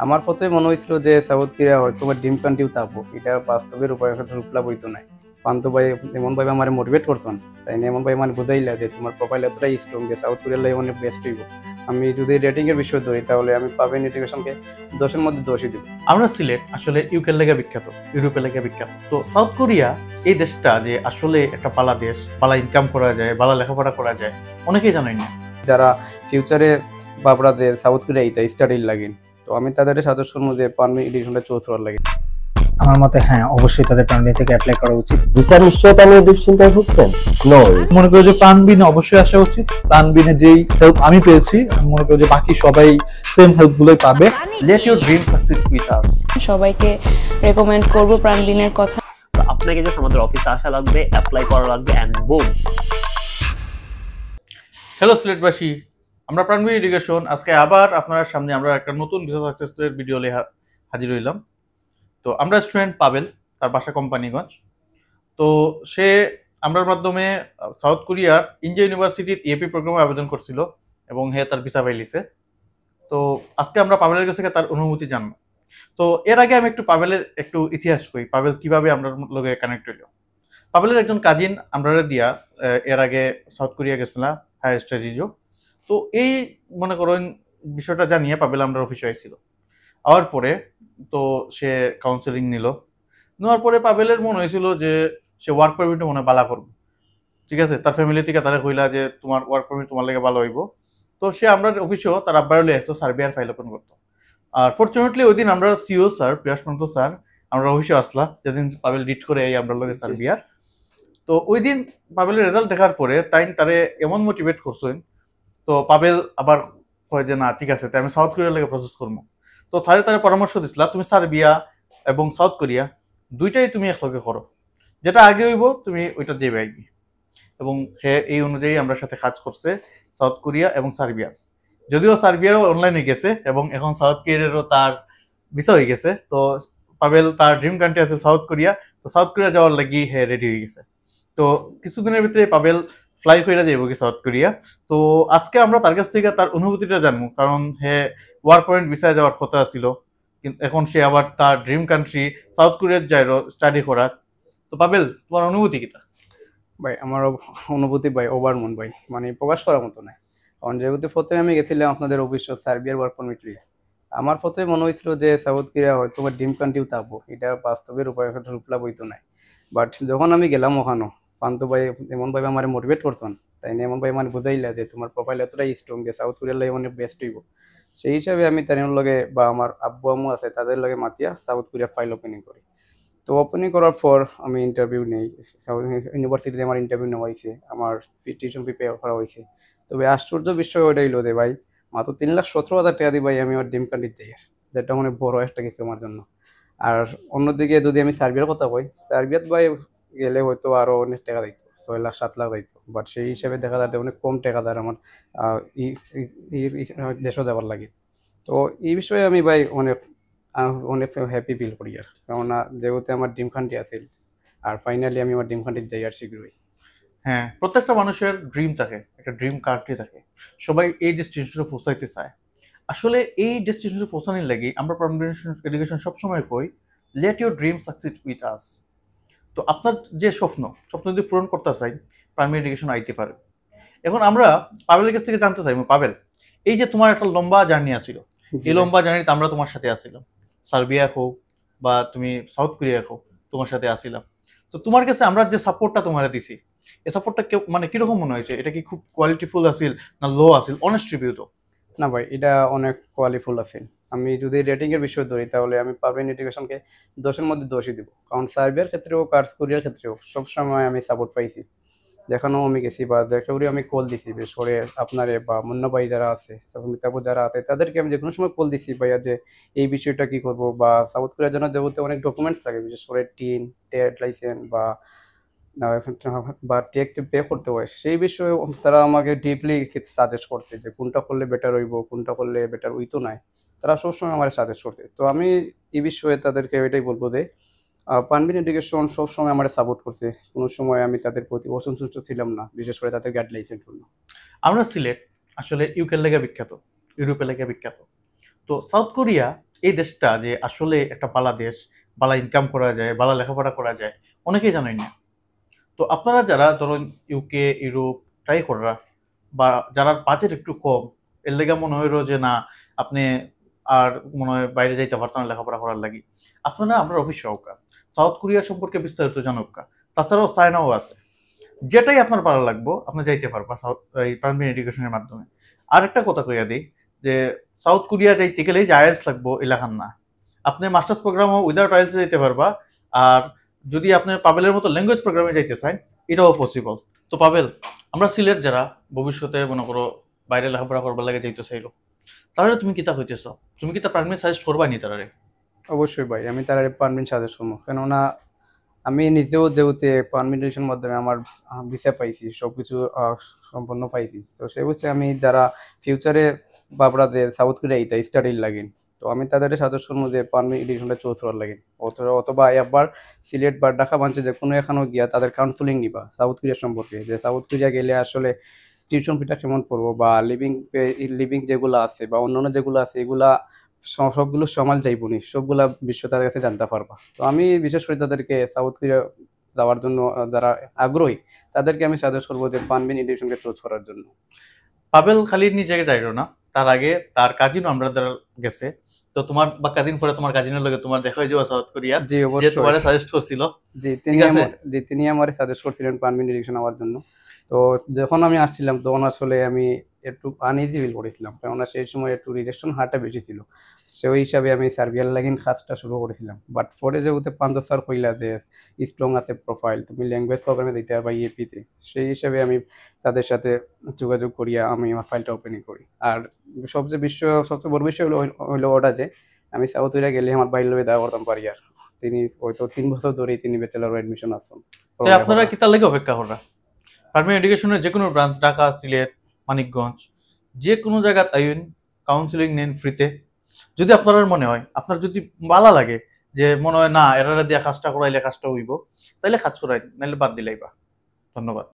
আমার প্রথমে মনে হয়েছিল যে সাউথ কোরিয়া হয়তো আমার ড্রিম কান্ট্রিও থাকবো, এটা বাস্তবের উপায় রূপলাভ হইতো না। পান্ত ভাই এমন ভাবে আমার মোটিভেট করতেন, তাই না এমন ভাই মানে বুঝাইলা যে তোমার প্রোফাইল এতটাই স্ট্রং যে সাউথ কোরিয়ার লাগে অনেক বেস্ট হইব। আমি যদি রেটিং এর বিষয় ধরি তাহলে আমি পাবেন এডুকেশনকে 10-এর মধ্যে 10ই দিব। আমরা সিলেট আসলে ইউকের লেগে বিখ্যাত, ইউরোপের লেগে বিখ্যাত। তো সাউথ কোরিয়া এই দেশটা যে আসলে একটা পালা দেশ, পালা ইনকাম করা যায়, পালা লেখাপড়া করা যায়, অনেকেই জানেন না। যারা ফিউচারে বাবরা যে সাউথ কোরিয়া ইতা স্টাডি লাগেন, তো আমি তাদের সাজেস্ট করবো যে পারমিট এডুকেশনটা চুজ করার লাগে। আমার মতে হ্যাঁ, অবশ্যই তাদের প্রাণবী থেকে অ্যাপ্লাই করা উচিত। ভিসার নিশ্চয়তা নিয়ে দুশ্চিন্তায় ভুগছেন? নো, মনে করি যে প্রাণবিনে অবশ্যই আসা উচিত। প্রাণবিনে যেই হেল্প আমি পেয়েছি, আমি মনে করি যে বাকি সবাই সেম হেল্প গুলোই পাবে। Let your dream succeed with us. সবাইকে রেকমেন্ড করব প্রাণবিনের কথা। তো আপনাকে জাস্ট আমাদের অফিসে আসা লাগবে, অ্যাপ্লাই করা লাগবে, এন্ড বুম। হ্যালো সিলেটবাসী, আমরা প্রাণবী এডুকেশন আজকে আবার আপনার সামনে আমরা একটা নতুন ভিসা সাকসেস স্টোরির ভিডিও নিয়ে হাজির হইলাম। তো আমরা স্টুডেন্ট পাবেল, তার বাসা কোম্পানিগঞ্জ। তো সে আমরার মাধ্যমে সাউথ কোরিয়ার ইন্ডিয়া ইউনিভার্সিটির ইএপি প্রোগ্রামে আবেদন করছিল এবং হে তার ভিসা পাইলিছে। তো আজকে আমরা পাবেলের কাছে তার অনুভূতি জানবো। তো এর আগে আমি একটু পাবেলের একটু ইতিহাস কই, পাবেল কিভাবে আমরা লগে কানেক্ট হইল। পাবেলের একজন কাজিন আমরা দিয়া এর আগে সাউথ কোরিয়া গেছিল হায়ার স্টাডিজও। তো এই মনে করেন বিষয়টা জানিয়ে পাবেল আমরা অফিসে আইছিল। আওয়ার পরে তো সে কাউন্সেলিং নিল, নেওয়ার পরে পাবেলের মনে হয়েছিল যে সে ওয়ার্ক পারমিটে মনে বালা করবো। ঠিক আছে, তার ফ্যামিলি থেকে তারা কইলা যে তোমার ওয়ার্ক পারমিট তোমার লেগে ভালো হইব। তো সে আমরা অফিসেও তার আব্বার লয়ে আসতো সার্বিয়ার ফাইল ওপেন করতো। আর ফরচুনেটলি ওই দিন আমরা সিও স্যার প্রিয়াসমন্ত স্যার আমরা অফিসে আসলা, যেদিন পাবেল ডিট করে এই আমরা লগে সার্বিয়ার। তো ওই দিন পাবেলের রেজাল্ট দেখার পরে তাই তারে এমন মোটিভেট করছেন। তো পাবেল আবার কয় যে না ঠিক আছে, তাই আমি সাউথ কোরিয়ার লেগে প্রসেস করবো। তো স্যারে তারা পরামর্শ দিছিলা তুমি সার্বিয়া এবং সাউথ কোরিয়া দুইটাই তুমি একলগে করো, যেটা আগে হইব তুমি ওইটা দেবে আগে। এবং হ্যাঁ, এই অনুযায়ী আমরা সাথে কাজ করছে সাউথ কোরিয়া এবং সার্বিয়া। যদিও সার্বিয়ারও অনলাইনে গেছে এবং এখন সাউথ কোরিয়ারও তার ভিসা হয়ে গেছে। তো পাবেল তার ড্রিম কান্ট্রি আছে সাউথ কোরিয়া, তো সাউথ কোরিয়া যাওয়ার লাগি হ্যাঁ রেডি হয়ে গেছে। তো কিছুদিনের ভিতরে পাবেল ফ্লাই করে যাইব কি সাউথ কোরিয়া। তো আজকে আমরা তার কাছ থেকে তার অনুভূতিটা জানবো, কারণ হ্যাঁ ওয়ার্ক পয়েন্ট ভিসায় যাওয়ার কথা ছিল, কিন্তু এখন সে আবার তার ড্রিম কান্ট্রি সাউথ কোরিয়ার যাইল স্টাডি করার। তো পাবেল তোমার অনুভূতি কিটা? ভাই আমার অনুভূতি ভাই ওভারমুন ভাই, মানে প্রকাশ করার মতো নয়। কারণ যেহেতু প্রথমে আমি গেছিলাম আপনাদের অফিস সার্বিয়ার ওয়ার্ক পারমিট নিয়ে, আমার প্রথমে মনে হয়েছিল যে সাউথ কোরিয়া হয়তো আমার ড্রিম কান্ট্রিও থাকবো, এটা বাস্তবের উপায় রূপলাভ হইতো না। বাট যখন আমি গেলাম ওখানো, পান্ত ভাই এমন ভাবে আমার মোটিভেট করতেন, তাই না এমন ভাই মানে বুঝাইলা যে তোমার প্রোফাইল এতটাই স্ট্রং যে সাউথ কোরিয়ার লাগে অনেক বেস্ট হইব। সেই হিসাবে আমি তাদের লগে বা আমার আব্বু আম্মু আছে তাদের লগে মাতিয়া সাউথ কোরিয়া ফাইল ওপেনিং করি। তো ওপেনিং করার পর আমি ইন্টারভিউ নেই, ইউনিভার্সিটিতে আমার ইন্টারভিউ নেওয়া হয়েছে, আমার টিউশন ফি পে করা হয়েছে। তবে আশ্চর্য বিষয় ওইটাই হলো যে ভাই মাত্র 3,17,000 টাকা দিয়ে ভাই আমি আমার ড্রিম কান্ট্রি যাই, যেটা মানে বড় একটা কিছু আমার জন্য। আর অন্যদিকে যদি আমি সার্বিয়ার কথা কই, সার্বিয়াত ভাই গেলে হয়তো আরো অনেক টাকা দিত, 6 লাখ 7 লাখ দিত। বাট সেই হিসাবে দেখা যায় অনেক কম টাকা দেয় আমার দেশও যাবার লাগে। তো এই বিষয়ে আমি ভাই অনেক অনেক হ্যাপি ফিল করি আর, কেননা যেহেতু আমার ড্রিম কান্ট্রি আছে আর ফাইনালি আমি আমার ড্রিম কান্ট্রি যাই আর শীঘ্রই। হ্যাঁ, প্রত্যেকটা মানুষের ড্রিম থাকে, একটা ড্রিম কান্ট্রি থাকে, সবাই এই ডেস্টিনেশনে পৌঁছাইতে চায়। আসলে এই ডেস্টিনেশনে পৌঁছানোর লাগি আমরা প্রাইমারি এডুকেশন সবসময় কই let your dream succeed with us. তো আপনার যে স্বপ্ন যদি পূরণ করতে চাই, প্রাইমারি এডুকেশন আইতে পারে। এখন আমরা পাবেলের কাছ থেকে জানতে চাই, পাবেল এই যে তোমার একটা লম্বা জার্নি আছিল, এই লম্বা জার্নিতে আমরা তোমার সাথে আসছিলাম, সার্বিয়া হোক বা তুমি সাউথ কোরিয়া হোক তোমার সাথে আসছিলাম। তো তোমার কাছে আমরা যে সাপোর্টটা তোমার দিছি, এই সাপোর্টটা মানে কিরকম মনে হয়েছে? এটা কি খুব কোয়ালিটিফুল আছিল না লো আছিল? অনেস্ট রিভিউ তো। না ভাই, এটা অনেক কোয়ালিফুল আছে। আমি যদি রেটিং এর বিষয় ধরি তাহলে আমি পাবেন এডুকেশনকে 10-এর মধ্যে 10ই দিব। কারণ সার্বিয়ার ক্ষেত্রে হোক আর কোরিয়ার ক্ষেত্রে হোক সবসময় আমি সাপোর্ট পাইছি, যেখানেও আমি গেছি বা যেখানে আমি কল দিছি, বিশেষ করে আপনারে বা মুন্না ভাই যারা আছে, মিতাবু যারা আছে তাদেরকে আমি যে কোনো সময় কল দিছি ভাইয়া যে এই বিষয়টা কি করব, বা সাউথ কোরিয়ার জন্য যেহেতু অনেক ডকুমেন্টস লাগে, বিশেষ করে টিন টেট লাইসেন্স বা টেক পে করতে হয়, সেই বিষয়ে তারা আমাকে ডিপলি সাজেস্ট করছে যে কোনটা করলে বেটার হইব, কোনটা করলে বেটার হইতো নাই। তারা সবসময় আমার সাজেস্ট করছে। তো আমি এই বিষয়ে তাদেরকে এটাই বলবো যে পানবিন এডুকেশন সবসময় আমার সাপোর্ট করছে, কোনো সময় আমি তাদের প্রতি অসন্তুষ্ট ছিলাম না, বিশেষ করে তাদের গাইডলাইন্সের জন্য। আমরা সিলেট আসলে ইউকের লেগে বিখ্যাত, ইউরোপের লেগে বিখ্যাত। তো সাউথ কোরিয়া এই দেশটা যে আসলে একটা বালা দেশ, বালা ইনকাম করা যায়, বালা লেখাপড়া করা যায়, অনেকেই জানেন না। তো আপনারা যারা ধরুন ইউকে, ইউরোপ ট্রাই করা, বা যারা বাজেট একটু কম, এর লেগে মনে হইলো যে না আপনি আর মনে হয় বাইরে যাইতে পারতেন না লেখাপড়া করার লাগি, আপনারা আমরা অফিস সহকা সাউথ কোরিয়া সম্পর্কে বিস্তারিত জানুকা। তাছাড়াও চায়নাও আছে, যেটাই আপনার ভালো লাগবো আপনি যাইতে পারবা সাউথ এই প্রাইমারি এডুকেশনের মাধ্যমে। আর একটা কথা কইয়া দিই যে সাউথ কোরিয়া যাইতে গেলে যে আইএলস লাগবো এলাকার না, আপনি মাস্টার্স প্রোগ্রামও উইদাউট আইএলস যাইতে পারবা। আর যদি আপনি পাবেলের মতো ল্যাঙ্গুয়েজ প্রোগ্রামে যাইতে চান এটাও পসিবল। তো পাবেল, আমরা সিলেট যারা ভবিষ্যতে মনে করো বাইরে লেখাপড়া করবার লাগে যাইতে চাইলো, তাহলে তুমি কিতা হইতেছ, তুমি কিতা প্রাইমারি সাজেস্ট করবা নি তারারে? অবশ্যই ভাই, আমি তারা পারমিট সাজেস্ট করবো, কেননা আমি নিজেও যেহেতু পারমিটেশনের মাধ্যমে আমার ভিসা পাইছি, সবকিছু সম্পূর্ণ পাইছি। তো সে হচ্ছে আমি যারা ফিউচারে বাবরা যে সাউথ কোরিয়া ইতা স্টাডির লাগেন, তো আমি তাদের সাজেস্ট করবো যে পারমিট এডুকেশনটা চুজ করার লাগেন, অথবা একবার সিলেট বা ঢাকা বাঞ্চে যে কোনো এখানেও গিয়া তাদের কাউন্সেলিং নিবা সাউথ কোরিয়া সম্পর্কে, যে সাউথ কোরিয়া গেলে আসলে টিউশন ফিটা কেমন পড়বো, বা লিভিং যেগুলো আছে বা অন্যান্য যেগুলো আছে এগুলা সবগুলো সমাল যাইবনি, সবগুলা বিশ্ব তাদের কাছে জানতে পারবা। তো আমি বিশেষ করে তাদেরকে সাউথ কোরিয়া যাওয়ার জন্য যারা আগ্রহী তাদেরকে আমি সাজেস্ট করবো যে পানবিন এডুকেশনকে চুজ করার জন্য। পাবেল খালি নিজেকে যাইলো না, তার আগে তার কাজিনও আমরা দ্বারা গেছে। তো তোমার বা কাজিন পরে তোমার কাজিনের লগে তোমার দেখা হয়ে যাওয়া সাউথ কোরিয়া, জি যে অবশ্যই। তোমার সাজেস্ট করছিল। জি ঠিক আছে। তিনি আমার সাজেস্ট করছিলেন পানবিন এডুকেশন হওয়ার জন্য। তো যখন আমি আসছিলাম তখন আসলে আমি একটু আনইজি ফিল করেছিলাম, কেননা সেই সময় একটু রিজেকশন হারটা বেশি ছিল। সেই হিসাবে আমি সার্বিয়ার লাগিন কাজটা শুরু করেছিলাম। বাট পরে যেহেতু 5 স্যার কইলা যে স্ট্রং আছে প্রোফাইল, তুমি ল্যাঙ্গুয়েজ প্রোগ্রামে দিতে পারবা ইএপিতে, সেই হিসাবে আমি তাদের সাথে যোগাযোগ করিয়া আমি আমার ফাইলটা ওপেনিং করি। আর সবচেয়ে বড় বিষয় হলো ওটা যে আমি সাউথ কোরিয়া গেলে আমার বাইরে লয়ে দেওয়া করতাম পারি। আর তিনি হয়তো 3 বছর ধরেই তিনি ব্যাচেলর অ্যাডমিশন আসছেন। তো আপনারা কি তার লাগে অপেক্ষা করা? প্রাইমারি এডুকেশনের যে কোনো ব্রাঞ্চ, ঢাকা, সিলেট, মানিকগঞ্জ, যে কোনো জায়গায় আইন কাউন্সিলিং নেন ফ্রিতে। যদি আপনার মনে হয়, আপনার যদি ভালো লাগে যে মনে হয় না এরারে দিয়া কাজটা করাইলে কাজটা হইব, তাইলে কাজ করাই, নাইলে বাদ দিলাইবা। ধন্যবাদ।